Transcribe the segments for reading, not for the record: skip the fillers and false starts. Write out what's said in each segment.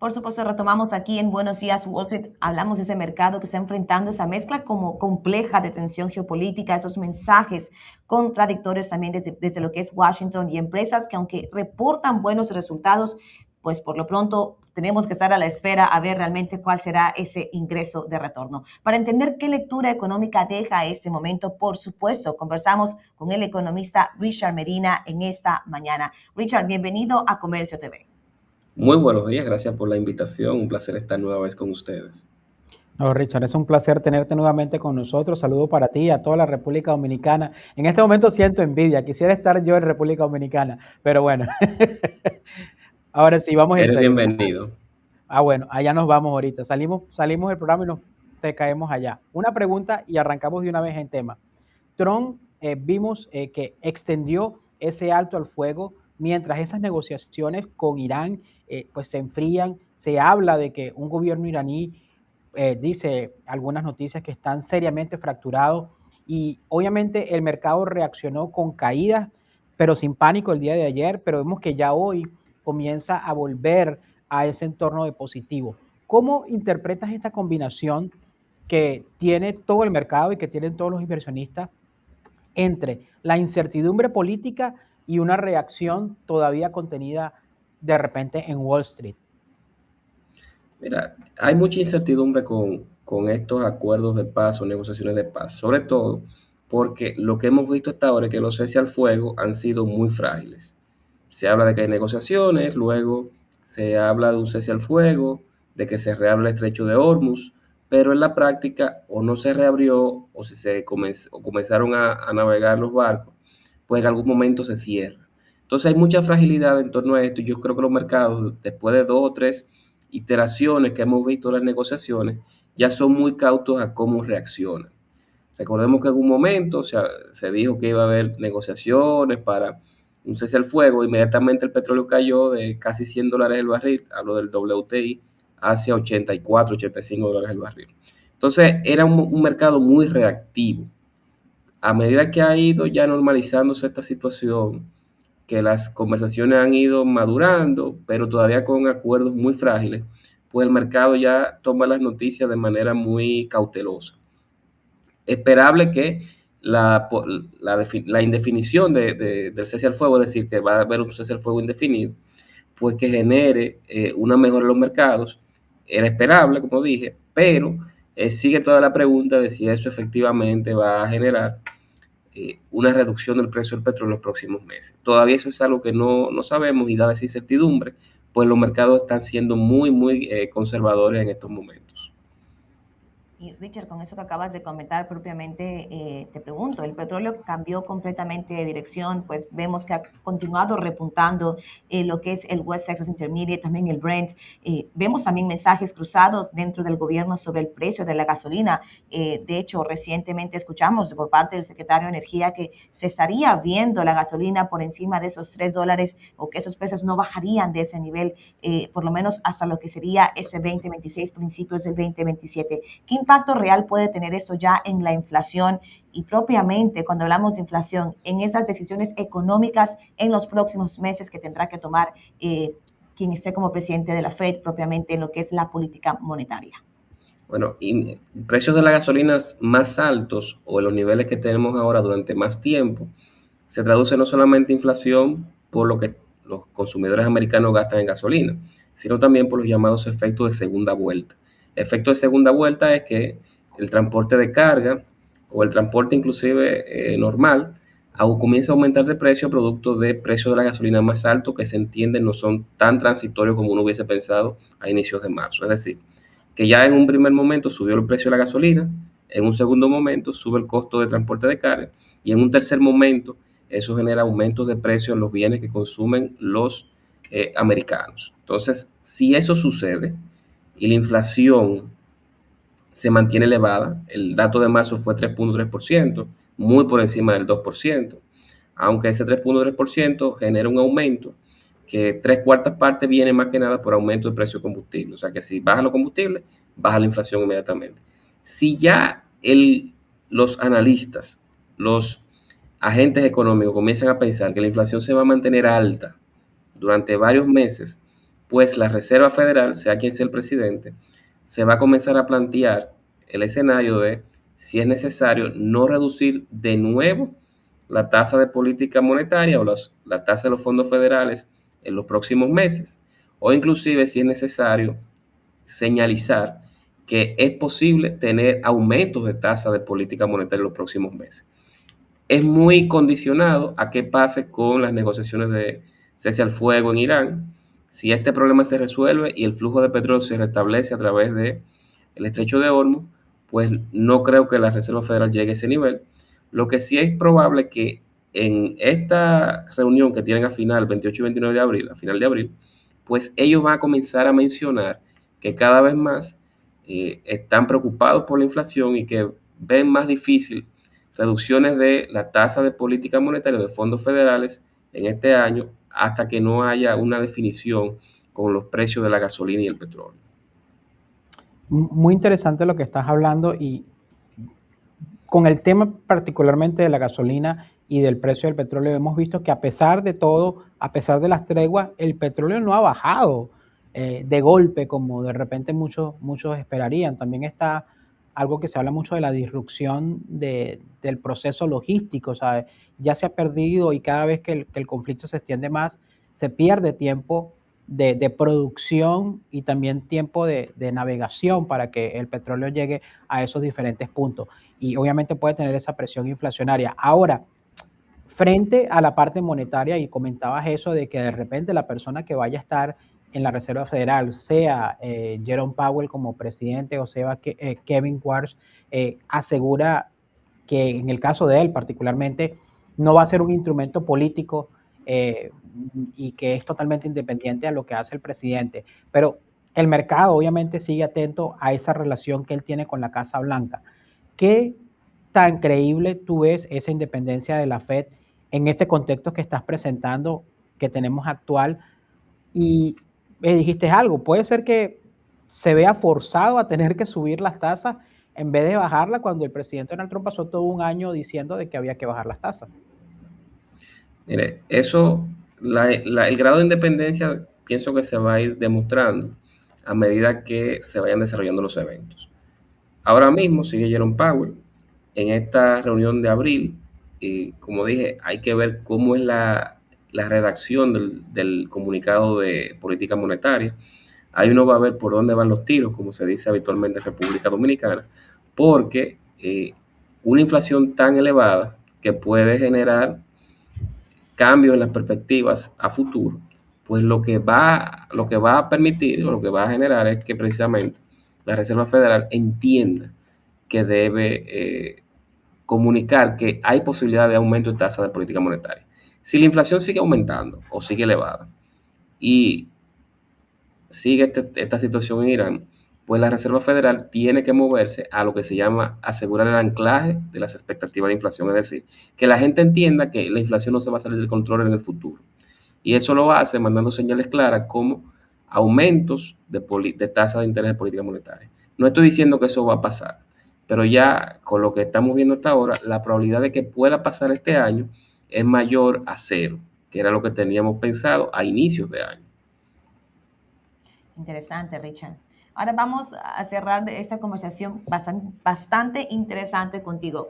Por supuesto, retomamos aquí en Buenos Días Wall Street, hablamos de ese mercado que está enfrentando esa mezcla como compleja de tensión geopolítica, esos mensajes contradictorios también desde lo que es Washington y empresas que aunque reportan buenos resultados, pues por lo pronto tenemos que estar a la espera a ver realmente cuál será ese ingreso de retorno. Para entender qué lectura económica deja este momento, por supuesto, conversamos con el economista Richard Medina en esta mañana. Richard, bienvenido a Comercio TV. Muy buenos días, gracias por la invitación. Un placer estar nueva vez con ustedes. No, Richard, es un placer tenerte nuevamente con nosotros. Saludo para ti y a toda la República Dominicana. En este momento siento envidia, quisiera estar yo en República Dominicana, pero bueno. Ahora sí, vamos en Eres serio. bienvenido. Bueno, allá nos vamos ahorita. Salimos del programa y nos te caemos allá. Una pregunta y arrancamos de una vez en tema. Trump vimos que extendió ese alto al fuego mientras esas negociaciones con Irán pues se enfrían. Se habla de que un gobierno iraní dice algunas noticias que están seriamente fracturados y obviamente el mercado reaccionó con caídas, pero sin pánico el día de ayer, pero vemos que ya hoy comienza a volver a ese entorno de positivo. ¿Cómo interpretas esta combinación que tiene todo el mercado y que tienen todos los inversionistas entre la incertidumbre política y una reacción todavía contenida de repente en Wall Street? Mira, hay mucha incertidumbre con estos acuerdos de paz o negociaciones de paz, sobre todo porque lo que hemos visto hasta ahora es que los cese al fuego han sido muy frágiles. Se habla de que hay negociaciones, luego se habla de un cese al fuego, de que se reabre el estrecho de Hormuz, pero en la práctica o no se reabrió o si o comenzaron a navegar los barcos, pues en algún momento se cierra. Entonces hay mucha fragilidad en torno a esto y yo creo que los mercados, después de dos o tres iteraciones que hemos visto en las negociaciones, ya son muy cautos a cómo reaccionan. Recordemos que en un momento se dijo que iba a haber negociaciones para un cese al fuego, inmediatamente el petróleo cayó de casi $100 el barril, hablo del WTI, hacia 84, $85 el barril. Entonces era un mercado muy reactivo. A medida que ha ido ya normalizándose esta situación, que las conversaciones han ido madurando, pero todavía con acuerdos muy frágiles, pues el mercado ya toma las noticias de manera muy cautelosa. Esperable que la indefinición del cese al fuego, es decir, que va a haber un cese al fuego indefinido, pues que genere una mejora en los mercados. Era esperable, como dije, pero sigue toda la pregunta de si eso efectivamente va a generar una reducción del precio del petróleo en los próximos meses. Todavía eso es algo que no sabemos y dada esa incertidumbre, pues los mercados están siendo muy conservadores en estos momentos. Y Richard, con eso que acabas de comentar propiamente, te pregunto, el petróleo cambió completamente de dirección, pues vemos que ha continuado repuntando lo que es el West Texas Intermediate, también el Brent. Vemos también mensajes cruzados dentro del gobierno sobre el precio de la gasolina. De hecho, recientemente escuchamos por parte del secretario de Energía que se estaría viendo la gasolina por encima de esos $3 o que esos precios no bajarían de ese nivel, por lo menos hasta lo que sería ese 2026, principios del 2027. ¿Qué impacto real puede tener esto ya en la inflación y propiamente cuando hablamos de inflación en esas decisiones económicas en los próximos meses que tendrá que tomar quien esté como presidente de la Fed propiamente en lo que es la política monetaria? Bueno, y precios de las gasolinas más altos o en los niveles que tenemos ahora durante más tiempo, se traduce no solamente inflación por lo que los consumidores americanos gastan en gasolina, sino también por los llamados efectos de segunda vuelta. Efecto de segunda vuelta es que el transporte de carga o el transporte inclusive normal comienza a aumentar de precio producto de precios de la gasolina más altos que se entienden no son tan transitorios como uno hubiese pensado a inicios de marzo. Es decir, que ya en un primer momento subió el precio de la gasolina, en un segundo momento sube el costo de transporte de carga y en un tercer momento eso genera aumentos de precio en los bienes que consumen los americanos. Entonces, si eso sucede y la inflación se mantiene elevada, el dato de marzo fue 3.3%, muy por encima del 2%, aunque ese 3.3% genera un aumento que tres cuartas partes viene más que nada por aumento de precio de combustible. O sea que si baja los combustibles, baja la inflación inmediatamente. Si ya los analistas, los agentes económicos comienzan a pensar que la inflación se va a mantener alta durante varios meses, pues la Reserva Federal, sea quien sea el presidente, se va a comenzar a plantear el escenario de si es necesario no reducir de nuevo la tasa de política monetaria o la tasa de los fondos federales en los próximos meses, o inclusive si es necesario señalizar que es posible tener aumentos de tasa de política monetaria en los próximos meses. Es muy condicionado a qué pase con las negociaciones de cese al fuego en Irán. Si este problema se resuelve y el flujo de petróleo se restablece a través del estrecho de Hormuz, pues no creo que la Reserva Federal llegue a ese nivel. Lo que sí es probable que en esta reunión que tienen a final, 28 y 29 de abril, a final de abril, pues ellos van a comenzar a mencionar que cada vez más están preocupados por la inflación y que ven más difícil reducciones de la tasa de política monetaria de fondos federales en este año hasta que no haya una definición con los precios de la gasolina y el petróleo. Muy interesante lo que estás hablando, y con el tema particularmente de la gasolina y del precio del petróleo, hemos visto que a pesar de todo, a pesar de las treguas, el petróleo no ha bajado de golpe como de repente muchos esperarían. También está algo que se habla mucho de la disrupción del proceso logístico, ¿sabes? Ya se ha perdido, y cada vez que el conflicto se extiende más, se pierde tiempo de producción y también tiempo de navegación para que el petróleo llegue a esos diferentes puntos. Y obviamente puede tener esa presión inflacionaria. Ahora, frente a la parte monetaria, y comentabas eso de que de repente la persona que vaya a estar en la Reserva Federal, sea Jerome Powell como presidente o sea Kevin Warsh, asegura que en el caso de él particularmente no va a ser un instrumento político, y que es totalmente independiente a lo que hace el presidente. Pero el mercado obviamente sigue atento a esa relación que él tiene con la Casa Blanca. ¿Qué tan creíble tú ves esa independencia de la Fed en ese contexto que estás presentando, que tenemos actual? Y me dijiste algo, puede ser que se vea forzado a tener que subir las tasas en vez de bajarla, cuando el presidente Donald Trump pasó todo un año diciendo de que había que bajar las tasas. Mire, eso, el grado de independencia pienso que se va a ir demostrando a medida que se vayan desarrollando los eventos. Ahora mismo sigue Jerome Powell en esta reunión de abril, y como dije, hay que ver cómo es la redacción del comunicado de política monetaria. Ahí uno va a ver por dónde van los tiros, como se dice habitualmente en República Dominicana, porque una inflación tan elevada que puede generar cambios en las perspectivas a futuro, pues lo que va a permitir o lo que va a generar es que precisamente la Reserva Federal entienda que debe comunicar que hay posibilidad de aumento de tasa de política monetaria. Si la inflación sigue aumentando o sigue elevada y sigue esta situación en Irán, pues la Reserva Federal tiene que moverse a lo que se llama asegurar el anclaje de las expectativas de inflación, es decir, que la gente entienda que la inflación no se va a salir del control en el futuro. Y eso lo hace mandando señales claras como aumentos de tasa de interés de política monetaria. No estoy diciendo que eso va a pasar, pero ya con lo que estamos viendo hasta ahora, la probabilidad de que pueda pasar este año es mayor a 0, que era lo que teníamos pensado a inicios de año. Interesante, Richard. Ahora vamos a cerrar esta conversación bastante interesante contigo.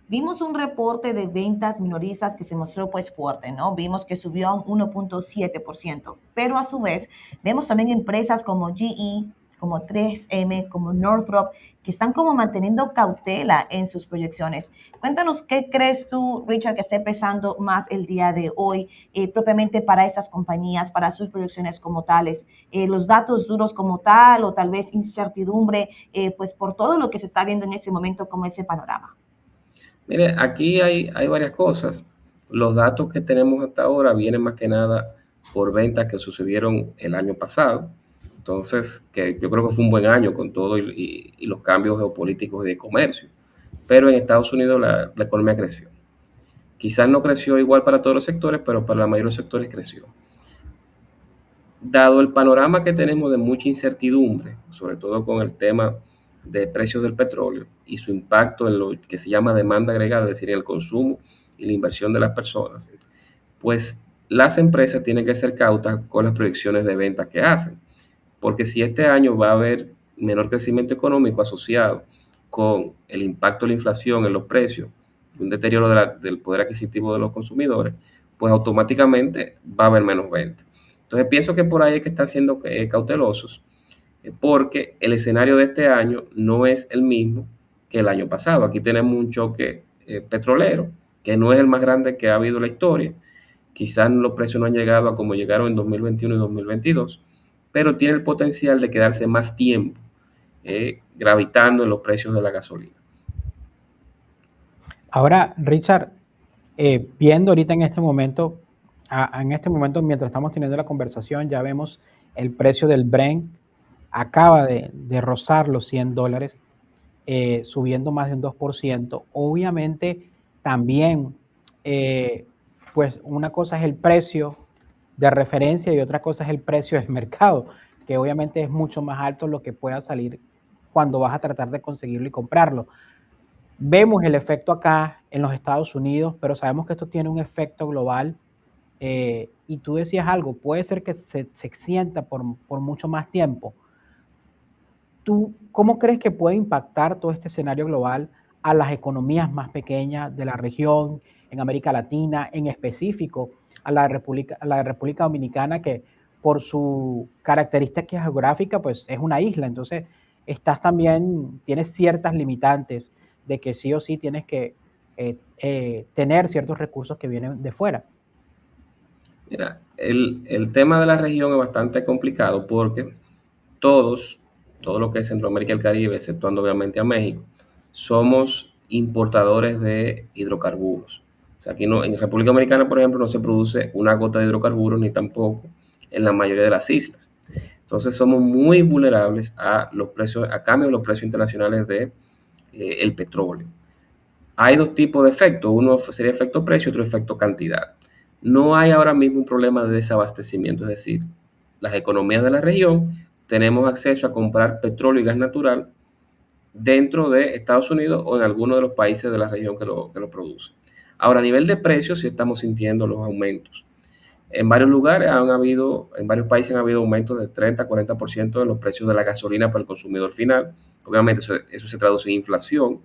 Vimos un reporte de ventas minoristas que se mostró pues fuerte, ¿no? Vimos que subió a un 1.7%, pero a su vez vemos también empresas como GE, como 3M, como Northrop, que están como manteniendo cautela en sus proyecciones. Cuéntanos qué crees tú, Richard, que esté pesando más el día de hoy, propiamente para esas compañías, para sus proyecciones como tales, los datos duros como tal, o tal vez incertidumbre, pues por todo lo que se está viendo en este momento como ese panorama. Mire, aquí hay varias cosas. Los datos que tenemos hasta ahora vienen más que nada por ventas que sucedieron el año pasado. Entonces, que yo creo que fue un buen año con todo y los cambios geopolíticos y de comercio. Pero en Estados Unidos la economía creció. Quizás no creció igual para todos los sectores, pero para la mayoría de los sectores creció. Dado el panorama que tenemos de mucha incertidumbre, sobre todo con el tema de precios del petróleo y su impacto en lo que se llama demanda agregada, es decir, en el consumo y la inversión de las personas, pues las empresas tienen que ser cautas con las proyecciones de ventas que hacen, porque si este año va a haber menor crecimiento económico asociado con el impacto de la inflación en los precios y un deterioro del poder adquisitivo de los consumidores, pues automáticamente va a haber menos ventas. Entonces pienso que por ahí hay que estar siendo cautelosos, porque el escenario de este año no es el mismo que el año pasado. Aquí tenemos un choque petrolero, que no es el más grande que ha habido en la historia. Quizás los precios no han llegado a como llegaron en 2021 y 2022, pero tiene el potencial de quedarse más tiempo gravitando en los precios de la gasolina. Ahora, Richard, viendo ahorita en este momento, mientras estamos teniendo la conversación, ya vemos el precio del Brent acaba de rozar los $100, subiendo más de un 2%. Obviamente, también, pues una cosa es el precio de referencia y otra cosa es el precio del mercado, que obviamente es mucho más alto lo que pueda salir cuando vas a tratar de conseguirlo y comprarlo. Vemos el efecto acá en los Estados Unidos, pero sabemos que esto tiene un efecto global. Y tú decías algo, puede ser que se extienda por mucho más tiempo. ¿Tú cómo crees que puede impactar todo este escenario global a las economías más pequeñas de la región, en América Latina, en específico a la República Dominicana, que por su característica geográfica, pues es una isla? Entonces, tienes ciertas limitantes de que sí o sí tienes que tener ciertos recursos que vienen de fuera. Mira, el tema de la región es bastante complicado porque todo lo que es Centroamérica y el Caribe, exceptuando obviamente a México, somos importadores de hidrocarburos. O sea, aquí no, en República Dominicana, por ejemplo, no se produce una gota de hidrocarburos ni tampoco en la mayoría de las islas. Entonces somos muy vulnerables a los precios, a cambio de los precios internacionales de el petróleo. Hay dos tipos de efectos, uno sería efecto precio y otro efecto cantidad. No hay ahora mismo un problema de desabastecimiento, es decir, las economías de la región tenemos acceso a comprar petróleo y gas natural dentro de Estados Unidos o en alguno de los países de la región que lo producen. Ahora, a nivel de precios, sí estamos sintiendo los aumentos. En varios lugares en varios países han habido aumentos de 30-40% en los precios de la gasolina para el consumidor final. Obviamente eso se traduce en inflación.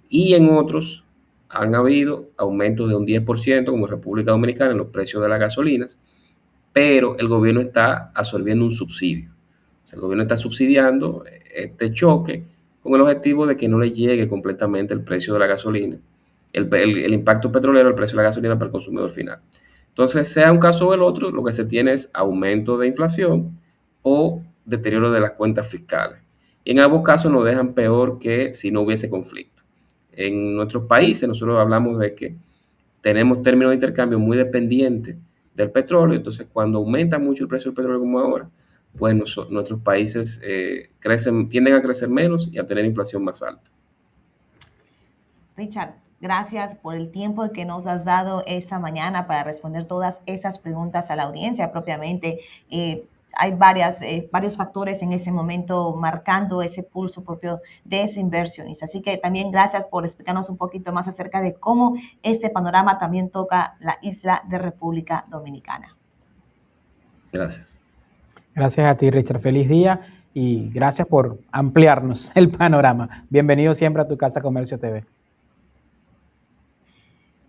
Y en otros han habido aumentos de un 10%, como en República Dominicana, en los precios de las gasolinas, pero el gobierno está absorbiendo un subsidio. O sea, el gobierno está subsidiando este choque con el objetivo de que no le llegue completamente el precio de la gasolina, el impacto petrolero, el precio de la gasolina para el consumidor final. Entonces, sea un caso o el otro, lo que se tiene es aumento de inflación o deterioro de las cuentas fiscales. Y en ambos casos nos dejan peor que si no hubiese conflicto. En nuestros países nosotros hablamos de que tenemos términos de intercambio muy dependientes del petróleo, entonces cuando aumenta mucho el precio del petróleo como ahora, pues nuestros países tienden a crecer menos y a tener inflación más alta. Richard, gracias por el tiempo que nos has dado esta mañana para responder todas esas preguntas a la audiencia propiamente. Hay varios factores en ese momento marcando ese pulso propio de ese inversionista. Así que también gracias por explicarnos un poquito más acerca de cómo ese panorama también toca la isla de República Dominicana. Gracias. Gracias a ti, Richard. Feliz día y gracias por ampliarnos el panorama. Bienvenido siempre a tu Casa Comercio TV.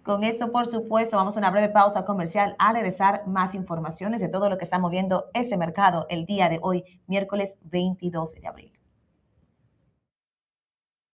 Con eso, por supuesto, vamos a una breve pausa comercial. Al regresar, más informaciones de todo lo que está moviendo ese mercado el día de hoy, miércoles 22 de abril.